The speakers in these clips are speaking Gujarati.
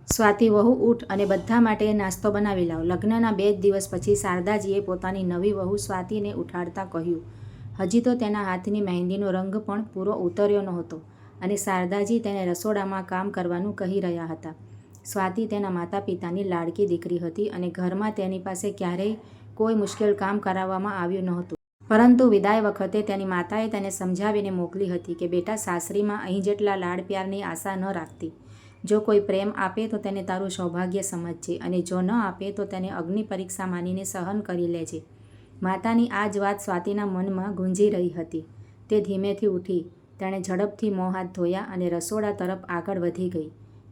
સ્વાતિ વહુ ઉઠ અને બધા માટે નાસ્તો બનાવી લાવ. લગ્નના 2 જ દિવસ પછી શારદાજીએ પોતાની નવી વહુ સ્વાતિને ઉઠાડતા કહ્યું. હજી તો તેના હાથની મહેંદીનો રંગ પણ પૂરો ઉતર્યો નહોતો અને શારદાજી તેને રસોડામાં કામ કરવાનું કહી રહ્યા હતા. સ્વાતિ તેના માતા પિતાની લાડકી દીકરી હતી અને ઘરમાં તેની પાસે ક્યારેય કોઈ મુશ્કેલ કામ કરાવવામાં આવ્યું નહોતું. પરંતુ વિદાય વખતે તેની માતાએ તેને સમજાવીને મોકલી હતી કે બેટા, સાસરીમાં અહીં જેટલા લાડ પ્યારની આશા ન રાખતી. જો કોઈ પ્રેમ આપે તો તેને તારું સૌભાગ્ય સમજજે અને જો ન આપે તો તેને અગ્નિ પરીક્ષા માનીને સહન કરી લેજે. માતાની આ જ વાત સ્વાતિના મનમાં ગુંજી રહી હતી. તે ધીમેથી ઉઠી. તેણે ઝડપથી મોં હાથ ધોયા અને રસોડા તરફ આગળ વધી ગઈ.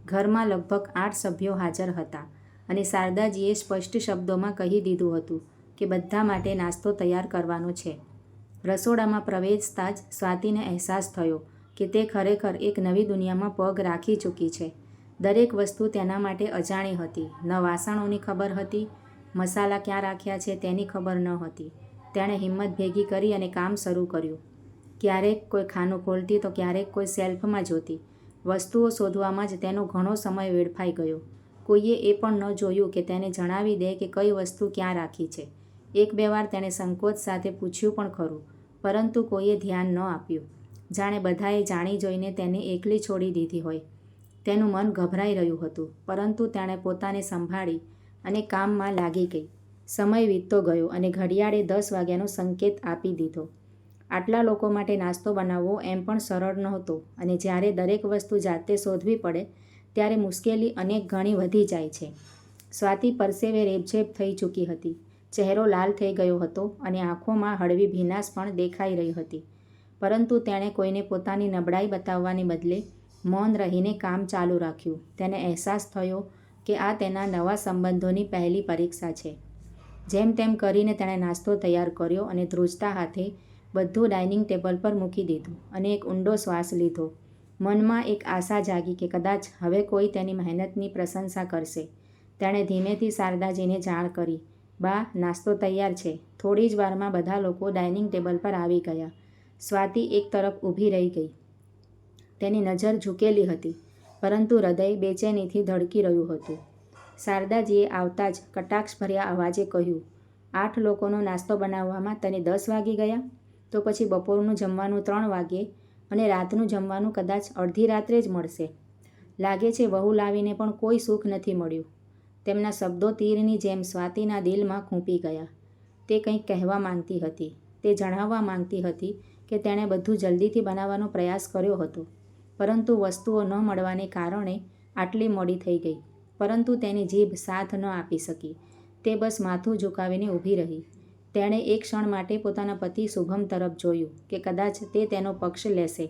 ઘરમાં લગભગ 8 સભ્યો હાજર હતા અને શારદાજીએ સ્પષ્ટ શબ્દોમાં કહી દીધું હતું કે બધા માટે નાસ્તો તૈયાર કરવાનો છે. રસોડામાં પ્રવેશતા જ સ્વાતિને અહેસાસ થયો કે તે ખરેખર એક નવી દુનિયામાં પગ રાખી ચૂકી છે. દરેક વસ્તુ તેના માટે અજાણી હતી. ન વાસણોની ખબર હતી, મસાલા ક્યાં રાખ્યા છે તેની ખબર ન હતી. તેણે હિંમત ભેગી કરી અને કામ શરૂ કર્યું. ક્યારેક કોઈ ખાનું ખોલતી તો ક્યારેક કોઈ શેલ્ફમાં જોતી. વસ્તુઓ શોધવામાં જ તેનો ઘણો સમય વેડફાઈ ગયો. કોઈએ એ પણ ન જોયું કે તેને જણાવી દે કે કઈ વસ્તુ ક્યાં રાખી છે. 1-2 વાર તેણે સંકોચ સાથે પૂછ્યું પણ ખરું, પરંતુ કોઈએ ધ્યાન ન આપ્યું. જાણે બધાએ જાણી જોઈને તેને એકલી છોડી દીધી હોય. તેનું મન ગભરાઈ રહ્યું હતું, પરંતુ તેણે પોતાને સંભાળી અને કામમાં લાગી ગઈ. સમય વીતતો ગયો અને ઘડિયાળે 10 વાગ્યાનો સંકેત આપી દીધો. આટલા લોકો માટે નાસ્તો બનાવવો એમ પણ સરળ નહોતો અને જ્યારે દરેક વસ્તુ જાતે શોધવી પડે ત્યારે મુશ્કેલી અનેક ગણી વધી જાય છે. સ્વાતિ પરસેવે રેબઝેબ થઈ ચૂકી હતી. ચહેરો લાલ થઈ ગયો હતો અને આંખોમાં હળવી ભીનાશ પણ દેખાઈ રહી હતી. પરંતુ તેણે કોઈને પોતાની નબળાઈ બતાવવાને બદલે મૌન રહીને કામ ચાલુ રાખ્યું. તેને અહેસાસ થયો કે આ તેના નવા સંબંધોની પહેલી પરીક્ષા છે. જેમ તેમ કરીને તેણે નાસ્તો તૈયાર કર્યો અને ધ્રુજતા હાથે બધું ડાઇનિંગ ટેબલ પર મૂકી દીધું અને એક ઊંડો શ્વાસ લીધો. મનમાં એક આશા જાગી કે કદાચ હવે કોઈ તેની મહેનતની પ્રશંસા કરશે. તેણે ધીમેથી શારદાજીને જાણ કરી, બા, નાસ્તો તૈયાર છે. થોડી જ વારમાં બધા લોકો ડાઇનિંગ ટેબલ પર આવી ગયા. સ્વાતિ એક તરફ ઊભી રહી ગઈ. તેની નજર ઝૂકેલી હતી, પરંતુ હૃદય બેચેનીથી ધડકી રહ્યું હતું. શારદાજીએ આવતા જ કટાક્ષભર્યા અવાજે કહ્યું, 8 લોકોનો નાસ્તો બનાવવામાં તને 10 વાગી ગયા? તો પછી બપોરનું જમવાનું 3 વાગ્યે અને રાતનું જમવાનું કદાચ અડધી રાત્રે જ મળશે. લાગે છે વહુ લાવીને પણ કોઈ સુખ નથી મળ્યું. તેમના શબ્દો તીરની જેમ સ્વાતિના દિલમાં ખૂંપી ગયા. તે કંઈક કહેવા માંગતી હતી. તે જણાવવા માંગતી હતી કે તેણે બધું જલ્દીથી બનાવવાનો પ્રયાસ કર્યો હતો, પરંતુ વસ્તુઓ ન મળવાને કારણે આટલી મોડી થઈ ગઈ. પરંતુ તેની જીભ સાથ ન આપી શકી. તે બસ માથું ઝુકાવીને ઊભી રહી. તેણે એક ક્ષણ માટે પોતાના પતિ શુભમ તરફ જોયું કે કદાચ તે તેનો પક્ષ લેશે,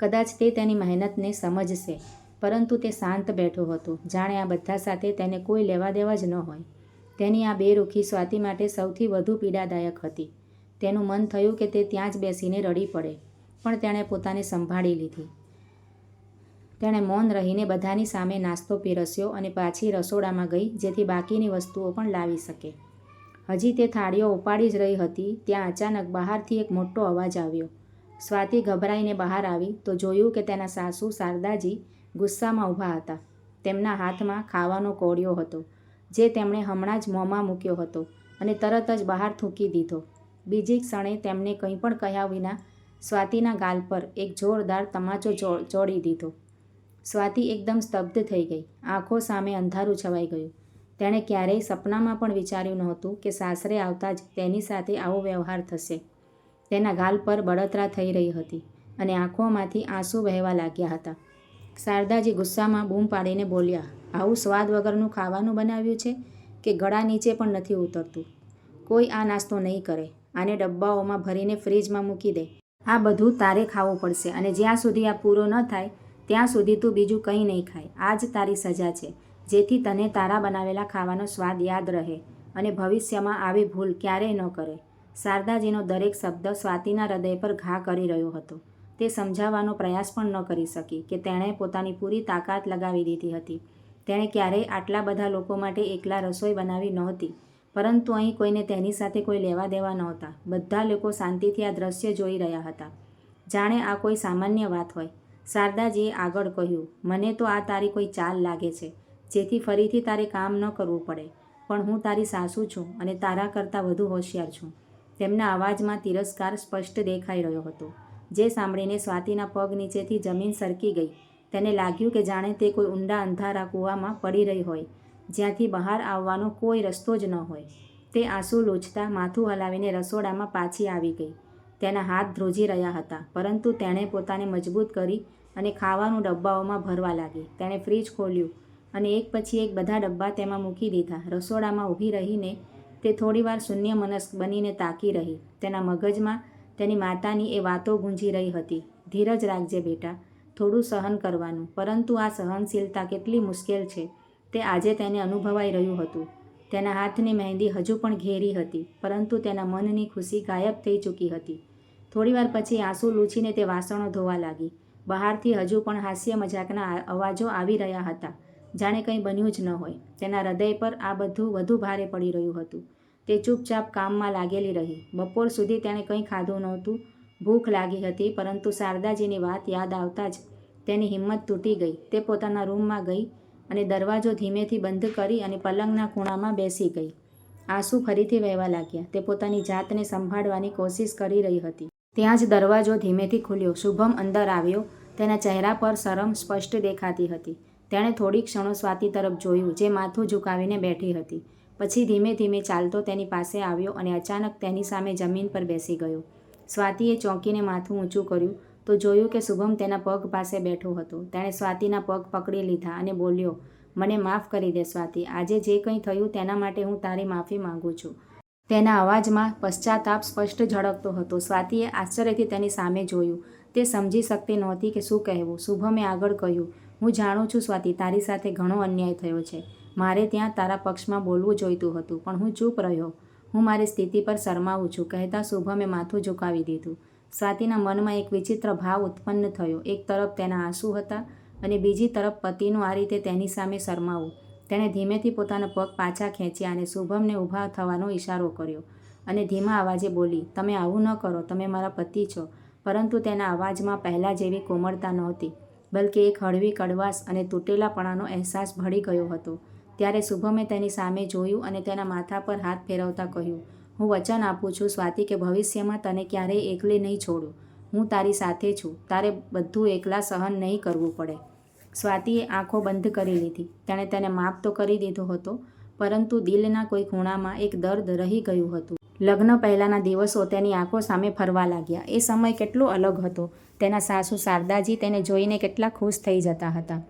કદાચ તે તેની મહેનતને સમજશે. પરંતુ તે શાંત બેઠો હતો, જાણે આ બધા સાથે તેને કોઈ લેવા દેવા જ ન હોય. તેની આ બેરુખી સ્વાતિ માટે સૌથી વધુ પીડાદાયક હતી. તેનું મન થયું કે તે ત્યાં જ બેસીને રડી પડે, પણ તેણે પોતાને સંભાળી લીધી. તેણે મૌન રહીને બધાની સામે નાસ્તો પીરસ્યો અને પાછી રસોડામાં ગઈ જેથી બાકીની વસ્તુઓ પણ લાવી શકે. હજી તે થાળીઓ ઉપાડી જ રહી હતી ત્યાં અચાનક બહારથી એક મોટો અવાજ આવ્યો. સ્વાતિ ગભરાઈને બહાર આવી તો જોયું કે તેના સાસુ શારદાજી ગુસ્સામાં ઊભા હતા. તેમના હાથમાં ખાવાનો કોળિયો હતો, જે તેમણે હમણાં જ મોંમાં મૂક્યો હતો અને તરત જ બહાર થૂંકી દીધો. બીજી ક્ષણે તેમને કંઈ પણ કહ્યા વિના સ્વાતિના ગાલ પર એક જોરદાર તમાચો ચોડી દીધો. સ્વાતિ એકદમ સ્તબ્ધ થઈ ગઈ. આંખો સામે અંધારું છવાઈ ગયું. તેણે ક્યારેય સપનામાં પણ વિચાર્યું નહોતું કે સાસરે આવતા જ તેની સાથે આવો વ્યવહાર થશે. તેના ગાલ પર બળતરા થઈ રહી હતી અને આંખોમાંથી આંસુ વહેવા લાગ્યા હતા. શારદાજી ગુસ્સામાં બૂમ પાડીને બોલ્યા, આવું સ્વાદ વગરનું ખાવાનું બનાવ્યું છે કે ગળા નીચે પણ નથી ઉતરતું. કોઈ આ નાસ્તો નહીં કરે. આને ડબ્બાઓમાં ભરીને ફ્રીજમાં મૂકી દે. આ બધું તારે ખાવું પડશે અને જ્યાં સુધી આ પૂરો ન થાય ત્યાં સુધી તું બીજું કંઈ નહીં ખાય. આ જ તારી સજા છે, જેથી તને તારા બનાવેલા ખાવાનો સ્વાદ યાદ રહે અને ભવિષ્યમાં આવી ભૂલ ક્યારેય ન કરે. શારદાજીનો દરેક શબ્દ સ્વાતિના હૃદય પર ઘા કરી રહ્યો હતો. તે સમજાવવાનો પ્રયાસ પણ ન કરી શકી કે તેણે પોતાની પૂરી તાકાત લગાવી દીધી હતી. તેણે ક્યારેય આટલા બધા લોકો માટે એકલા રસોઈ બનાવી નહોતી, પરંતુ અહીં કોઈને તેની સાથે કોઈ લેવા દેવા નહોતા. બધા લોકો શાંતિથી આ દ્રશ્ય જોઈ રહ્યા હતા, જાણે આ કોઈ સામાન્ય વાત હોય. શારદાજીએ આગળ કહ્યું, મને તો આ તારી કોઈ ચાલ લાગે છે. જેથી ફરીથી તારે કામ ન કરવું પડે. પણ હું તારી સાસુ છું અને તારા કરતાં વધુ હોશિયાર છું. તેમના અવાજમાં તિરસ્કાર સ્પષ્ટ દેખાઈ રહ્યો હતો, જે સાંભળીને સ્વાતિના પગ નીચેથી જમીન સરકી ગઈ. તેને લાગ્યું કે જાણે તે કોઈ ઊંડા અંધારા કૂવામાં પડી રહી હોય, જ્યાંથી બહાર આવવાનો કોઈ રસ્તો જ ન હોય. તે આંસુ લૂછતા માથું હલાવીને રસોડામાં પાછી આવી ગઈ. તેના હાથ ધ્રુજી રહ્યા હતા, પરંતુ તેણે પોતાને મજબૂત કરી અને ખાવાનું ડબ્બાઓમાં ભરવા લાગી. તેણે ફ્રીજ ખોલ્યું અને એક પછી એક બધા ડબ્બા તેમાં મૂકી દીધા. રસોડામાં ઊભી રહીને તે થોડીવાર શૂન્યમનસ્ક બનીને તાકી રહી. તેના મગજમાં તેની માતાની એ વાતો ગૂંજી રહી હતી, ધીરજ રાખજે બેટા, થોડું સહન કરવાનું. પરંતુ આ સહનશીલતા કેટલી મુશ્કેલ છે તે આજે તેને અનુભવાઈ રહ્યું હતું. તેના હાથની મહેંદી હજુ પણ ઘેરી હતી, પરંતુ તેના મનની ખુશી ગાયબ થઈ ચૂકી હતી. થોડીવાર પછી આંસુ લૂછીને તે વાસણો ધોવા લાગી. બહારથી હજુ પણ હાસ્ય મજાકના અવાજો આવી રહ્યા હતા, જાણે કંઈ બન્યું જ ન હોય. તેના હૃદય પર આ બધું વધુ ભારે પડી રહ્યું હતું. તે ચૂપચાપ કામમાં લાગેલી રહી. બપોર સુધી તેણે કંઈ ખાધું નહોતું. ભૂખ લાગી હતી, પરંતુ શારદાજીની વાત યાદ આવતા જ તેની હિંમત તૂટી ગઈ. તે પોતાના રૂમમાં ગઈ અને દરવાજો ધીમેથી બંધ કરી અને પલંગના ખૂણામાં બેસી ગઈ. આંસુ ફરીથી વહેવા લાગ્યા. તે પોતાની જાતને સંભાળવાની કોશિશ કરી રહી હતી. ત્યાં જ દરવાજો ધીમેથી ખુલ્યો. શુભમ અંદર આવ્યો. તેના ચહેરા પર શરમ સ્પષ્ટ દેખાતી હતી. તેણે થોડી ક્ષણો સ્વાતિ તરફ જોયું, જે માથું ઝુકાવીને બેઠી હતી. પછી ધીમે ધીમે ચાલતો તેની પાસે આવ્યો અને અચાનક તેની સામે જમીન પર બેસી ગયો. સ્વાતિએ ચોંકીને માથું ઊંચું કર્યું તો જોયું કે શુભમ તેના પગ પાસે બેઠો હતો. તેણે સ્વાતિના પગ પકડી લીધા અને બોલ્યો, મને માફ કરી દે સ્વાતિ. આજે જે કંઈ થયું તેના માટે હું તારી માફી માંગુ છું. તેના અવાજમાં પશ્ચાતાપ સ્પષ્ટ ઝળકતો હતો. સ્વાતિએ આશ્ચર્યથી તેની સામે જોયું. તે સમજી શકતી નહોતી કે શું કહેવું. શુભમે આગળ કહ્યું, હું જાણું છું સ્વાતિ, તારી સાથે ઘણો અન્યાય થયો છે. મારે ત્યાં તારા પક્ષમાં બોલવું જોઈતું હતું, પણ હું ચૂપ રહ્યો. હું મારી સ્થિતિ પર શરમાવું છું. કહેતા શુભમે માથું ઝુકાવી દીધું. સ્વાતિના મનમાં એક વિચિત્ર ભાવ ઉત્પન્ન થયો. એક તરફ તેના આંસુ હતા અને બીજી તરફ પતિનું આ રીતે તેની સામે શરમાવું. તેણે ધીમેથી પોતાના પગ પાછા ખેંચ્યા અને શુભમને ઊભા થવાનો ઇશારો કર્યો અને ધીમા અવાજે બોલી, તમે આવું ન કરો, તમે મારા પતિ છો. પરંતુ તેના અવાજમાં પહેલાં જેવી કોમળતા નહોતી, બલકે એક હળવી કડવાશ અને તૂટેલાપણાનો અહેસાસ ભળી ગયો હતો. ત્યારે શુભમે તેની સામે જોયું અને તેના માથા પર હાથ ફેરવતા કહ્યું, હું વચન આપું છું સ્વાતિ કે ભવિષ્યમાં તને ક્યારેય એકલી નહીં છોડું. હું તારી સાથે છું. તારે બધું એકલા સહન નહીં કરવું પડે. સ્વાતિએ આંખો બંધ કરી લીધી. તેણે તેને માફ તો કરી દીધો હતો, પરંતુ દિલના કોઈ ખૂણામાં એક દર્દ રહી ગયું હતું. લગ્ન પહેલાંના દિવસો તેની આંખો સામે ફરવા લાગ્યા. એ સમય કેટલો અલગ હતો. તેના સાસુ શારદાજી તેને જોઈને કેટલા ખુશ થઈ જતા હતા.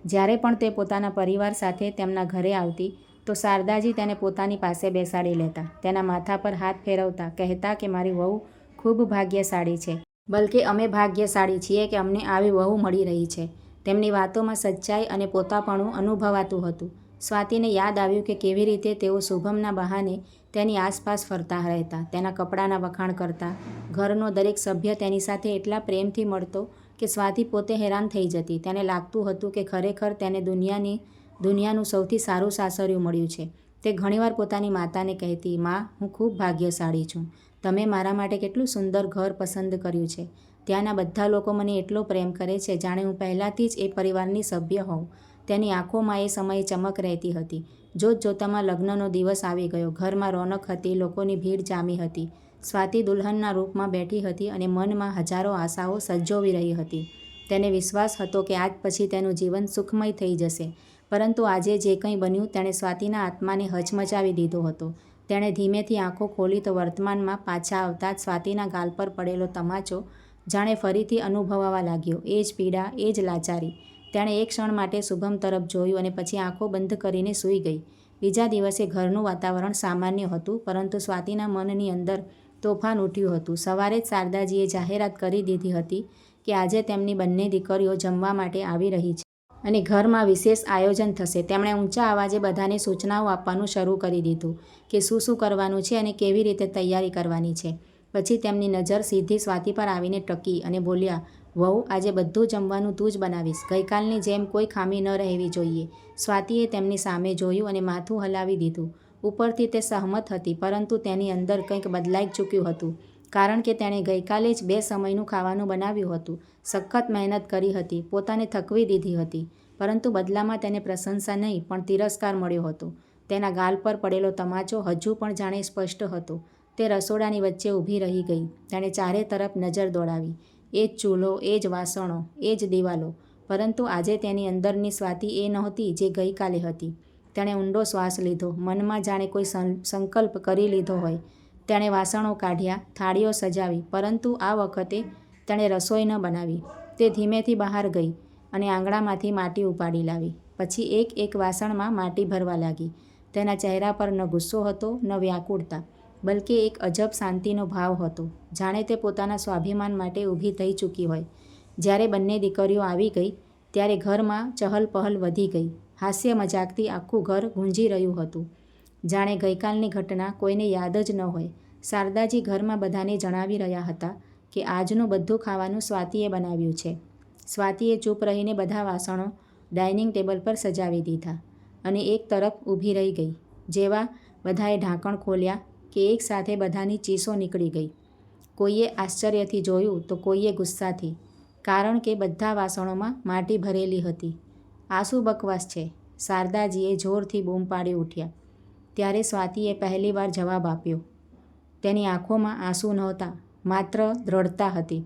જ્યારે પણ તે પોતાના પરિવાર સાથે તેમના ઘરે આવતી, તો શારદાજી તેને પોતાની પાસે બેસાડી લેતા, તેના માથા પર હાથ ફેરવતા, કહેતા કે મારી વહુ ખૂબ ભાગ્યશાળી છે. બલકે અમે ભાગ્યશાળી છીએ કે અમને આવી વહુ મળી રહી છે. તેમની વાતોમાં સચ્ચાઈ અને પોતાપણું અનુભવાતું હતું. સ્વાતિને યાદ આવ્યું કે કેવી રીતે તેઓ શુભમના બહાને તેની આસપાસ ફરતા રહેતા, તેના કપડાના વખાણ કરતા. ઘરનો દરેક સભ્ય તેની સાથે એટલા પ્રેમથી મળતો કે સ્વાતિ પોતે હેરાન થઈ જતી. તેને લાગતું હતું કે ખરેખર તેને દુનિયાનું સૌથી સારું સાસરિયું મળ્યું છે. તે ઘણીવાર પોતાની માતાને કહેતી, માં, હું ખૂબ ભાગ્યશાળી છું. તમે મારા માટે કેટલું સુંદર ઘર પસંદ કર્યું છે. ત્યાંના બધા લોકો મને એટલો પ્રેમ કરે છે, જાણે હું પહેલાંથી જ એ પરિવારની સભ્ય હોઉં. તેની આંખોમાં એ સમયે ચમક રહેતી હતી. જોતજોતામાં લગ્નનો દિવસ આવી ગયો. ઘરમાં રોનક હતી, લોકોની ભીડ જામી હતી. સ્વાતિ દુલ્હનના રૂપમાં બેઠી હતી અને મનમાં હજારો આશાઓ સજ્જોવી રહી હતી. તેને વિશ્વાસ હતો કે આજ પછી તેનું જીવન સુખમય થઈ જશે. પરંતુ આજે જે કંઈ બન્યું તેણે સ્વાતિના આત્માને હચમચાવી દીધો હતો. તેણે ધીમેથી આંખો ખોલી તો વર્તમાનમાં પાછા આવતા જ સ્વાતિના ગાલ પર પડેલો તમાચો જાણે ફરીથી અનુભવાવા લાગ્યો. એ જ પીડા, એ જ લાચારી. તેણે એક ક્ષણ માટે શુભમ તરફ જોયું અને પછી આંખો બંધ કરીને સૂઈ ગઈ. બીજા દિવસે ઘરનું વાતાવરણ સામાન્ય હતું, પરંતુ સ્વાતિના મનની અંદર તોફાન ઉઠ્યું હતું. સવારે જ શારદાજીએ જાહેરાત કરી દીધી હતી કે આજે તેમની બંને દીકરીઓ જમવા માટે આવી રહી છે અને ઘરમાં વિશેષ આયોજન થશે. તેમણે ઊંચા અવાજે બધાને સૂચનાઓ આપવાનું શરૂ કરી દીધું કે શું શું કરવાનું છે અને કેવી રીતે તૈયારી કરવાની છે. પછી તેમની નજર સીધી સ્વાતિ પર આવીને ટકી અને બોલ્યા, વહુ, આજે બધું જમવાનું તું જ બનાવીશ. ગઈકાલની જેમ કોઈ ખામી ન રહેવી જોઈએ. સ્વાતિએ તેમની સામે જોયું અને માથું હલાવી દીધું. ઉપરથી તે સહમત હતી, પરંતુ તેની અંદર કંઈક બદલાઈ ચૂક્યું હતું, કારણ કે તેણે ગઈકાલે જ 2 સમયનું ખાવાનું બનાવ્યું હતું, સખત મહેનત કરી હતી, પોતાને થકવી દીધી હતી. પરંતુ બદલામાં તેને પ્રશંસા નહીં પણ તિરસ્કાર મળ્યો હતો. તેના ગાલ પર પડેલો તમાચો હજુ પણ જાણે સ્પષ્ટ હતો. તે રસોડાની વચ્ચે ઊભી રહી ગઈ. તેણે ચારે તરફ નજર દોડાવી. એ જ ચૂલો, એ જ વાસણો, એ જ દિવાલો. પરંતુ આજે તેની અંદરની સ્વાતિ એ નહોતી જે ગઈકાલે હતી. તેણે ઊંડો શ્વાસ લીધો. મનમાં જાણે કોઈ સંકલ્પ કરી લીધો હોય. તેણે વાસણો કાઢ્યા, થાળીઓ સજાવી, પરંતુ આ વખતે તેણે રસોઈ ન બનાવી. તે ધીમેથી બહાર ગઈ અને આંગણામાંથી માટી ઉપાડી લાવી. પછી એક એક વાસણમાં માટી ભરવા લાગી. તેના ચહેરા પર ન ગુસ્સો હતો, ન વ્યાકુળતા, બલકે એક અજબ શાંતિનો ભાવ હતો, જાણે તે પોતાના સ્વાભિમાન માટે ઊભી થઈ ચૂકી હોય. જ્યારે બંને દીકરીઓ આવી ગઈ ત્યારે ઘરમાં ચહલપહલ વધી ગઈ. હાસ્ય મજાકથી આખું ઘર ગુંજી રહ્યું હતું, જાણે ગઈકાલની ઘટના કોઈને યાદ જ ન હોય. શારદાજી ઘરમાં બધાને જણાવી રહ્યા હતા કે આજનું બધું ખાવાનું સ્વાતિએ બનાવ્યું છે. સ્વાતિએ ચૂપ રહીને બધા વાસણો ડાઇનિંગ ટેબલ પર સજાવી દીધા અને એક તરફ ઊભી રહી ગઈ. જેવા બધાએ ઢાંકણ ખોલ્યા કે એક સાથે બધાની ચીસો નીકળી ગઈ. કોઈએ આશ્ચર્યથી જોયું તો કોઈએ ગુસ્સાથી, કારણ કે બધા વાસણોમાં માટી ભરેલી હતી. આ શું બકવાસ છે? શારદાજીએ જોરથી બૂમ પાડી ઉઠ્યા. ત્યારે સ્વાતિએ પહેલીવાર જવાબ આપ્યો. તેની આંખોમાં આંસુ નહોતા, માત્ર દ્રઢતા હતી.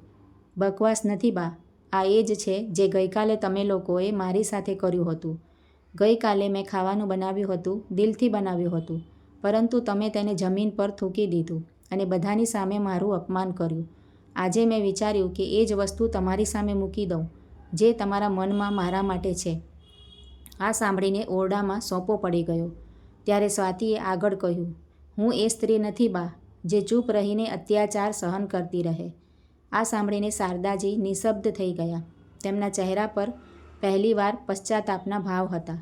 બકવાસ નથી બા, આ એ જ છે જે ગઈકાલે તમે લોકોએ મારી સાથે કર્યું હતું. ગઈકાલે મેં ખાવાનું બનાવ્યું હતું, દિલથી બનાવ્યું હતું, પરંતુ તમે તેને જમીન પર થૂંકી દીધું અને બધાની સામે મારું અપમાન કર્યું. આજે મેં વિચાર્યું કે એ જ વસ્તુ તમારી સામે મૂકી દઉં, જે તમારા મનમાં મારા માટે છે. આ સાંભળીને ઓરડામાં સોંપો પડી ગયો. ત્યારે સ્વાતિએ આગળ કહ્યું, હું એ સ્ત્રી નથી બા, જે ચૂપ રહીને અત્યાચાર સહન કરતી રહે. આ સાંભળીને શારદાજી નિશબ્દ થઈ ગયા. તેમના ચહેરા પર પહેલીવાર પશ્ચાતાપના ભાવ હતા.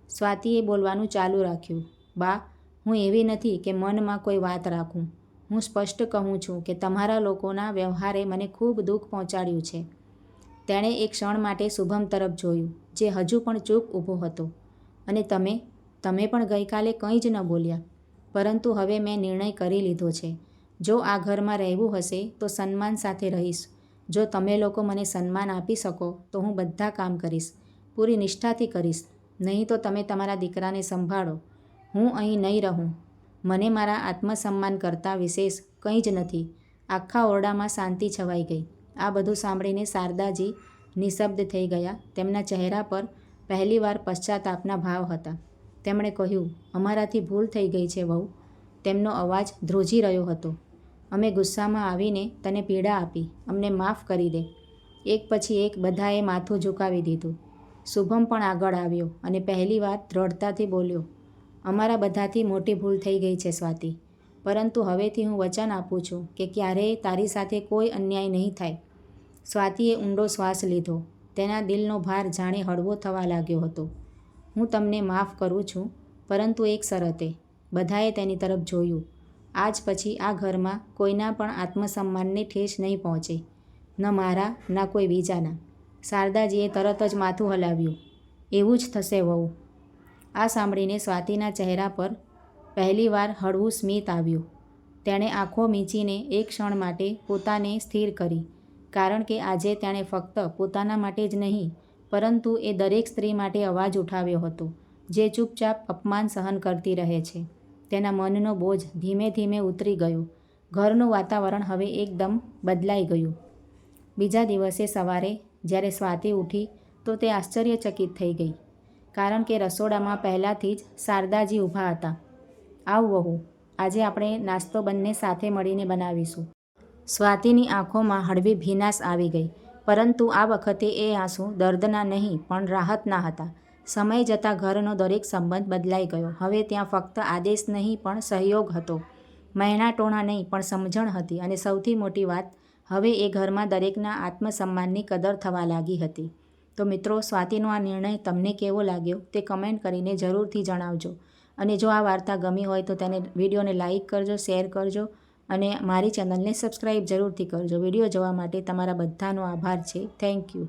સ્વાતિએ બોલવાનું ચાલુ રાખ્યું, બા, હું એવી નથી કે મનમાં કોઈ વાત રાખું. હું સ્પષ્ટ કહું છું કે તમારા લોકોના વ્યવહારે મને ખૂબ દુઃખ પહોંચાડ્યું છે. તેણે એક ક્ષણ માટે શુભમ તરફ જોયું, જે હજુ પણ ચૂપ ઊભો હતો. અને તમે પણ ગઈકાલે કંઈ જ ન બોલ્યા. પરંતુ હવે મેં નિર્ણય કરી લીધો છે. જો આ ઘરમાં રહેવું હશે તો સન્માન સાથે રહીશ. જો તમે લોકો મને સન્માન આપી શકો તો હું બધા કામ કરીશ, પૂરી નિષ્ઠાથી કરીશ. નહીં તો તમે તમારા દીકરાને સંભાળો. હું અહીં નહીં રહું. મને મારા આત્મસન્માન કરતાં વિશેષ કંઈ જ નથી. આખા ઓરડામાં શાંતિ છવાઈ ગઈ. આ બધું સાંભળીને શારદાજી નિશબ્દ થઈ ગયા. તેમના ચહેરા પર પહેલીવાર પશ્ચાતાપના ભાવ હતા. તેમણે કહ્યું, અમારાથી ભૂલ થઈ ગઈ છે વહુ. તેમનો અવાજ ધ્રુજી રહ્યો હતો. અમે ગુસ્સામાં આવીને તને પીડા આપી. અમને માફ કરી દે. એક પછી એક બધાએ માથું ઝુકાવી દીધું. શુભમ પણ આગળ આવ્યો અને પહેલીવાર દ્રઢતાથી બોલ્યો, અમારા બધાથી મોટી ભૂલ થઈ ગઈ છે સ્વાતિ, પરંતુ હવેથી હું વચન આપું છું કે ક્યારેય તારી સાથે કોઈ અન્યાય નહીં થાય. સ્વાતિએ ઊંડો શ્વાસ લીધો. તેના દિલનો ભાર જાણે હળવો થવા લાગ્યો હતો. હું તમને માફ કરું છું, પરંતુ એક શરતે. બધાએ તેની તરફ જોયું. આજ પછી આ ઘરમાં કોઈના પણ આત્મસન્માનને ઠેસ નહીં પહોંચે, ન મારા, ન કોઈ બીજાના. શારદાજીએ તરત જ માથું હલાવ્યું. એવું જ થશે વહુ. આ સાંભળીને સ્વાતિના ચહેરા પર પહેલીવાર હળવું સ્મિત આવ્યું. તેણે આંખો મીચીને એક ક્ષણ માટે પોતાને સ્થિર કરી, કારણ કે આજે તેણે ફક્ત પોતાના માટે જ નહીં, પરંતુ એ દરેક સ્ત્રી માટે અવાજ ઉઠાવ્યો હતો, જે ચૂપચાપ અપમાન સહન કરતી રહે છે. તેના મનનો બોજ ધીમે ધીમે ઉતરી ગયો. ઘરનું વાતાવરણ હવે એકદમ બદલાઈ ગયું. બીજા દિવસે સવારે જ્યારે સ્વાતિ ઉઠી તો તે આશ્ચર્યચકિત થઈ ગઈ, કારણ કે રસોડામાં પહેલાંથી જ શારદાજી ઊભા હતા. આવ વહુ, આજે આપણે નાસ્તો બંને સાથે મળીને બનાવીશું. સ્વાતિની આંખોમાં હળવી ભીનાશ આવી ગઈ, પરંતુ આ વખતે એ આંસુ દર્દના નહીં પણ રાહતના હતા. સમય જતાં ઘરનો દરેક સંબંધ બદલાઈ ગયો. હવે ત્યાં ફક્ત આદેશ નહીં પણ સહયોગ હતો. મહેણાટોણા નહીં પણ સમજણ હતી. અને સૌથી મોટી વાત, હવે એ ઘરમાં દરેકના આત્મસન્માનની કદર થવા લાગી હતી. તો મિત્રો, સ્વાતિનો આ નિર્ણય તમને કેવો લાગ્યો તે કમેન્ટ કરીને જરૂરથી જણાવજો. અને જો આ વાર્તા ગમી હોય તો તેને વિડીયોને લાઇક કરજો, શેર કરજો અને મારી ચેનલને સબસ્ક્રાઈબ જરૂરથી કરજો. વિડીયો જોવા માટે તમારા બધાનો આભાર છે. Thank you.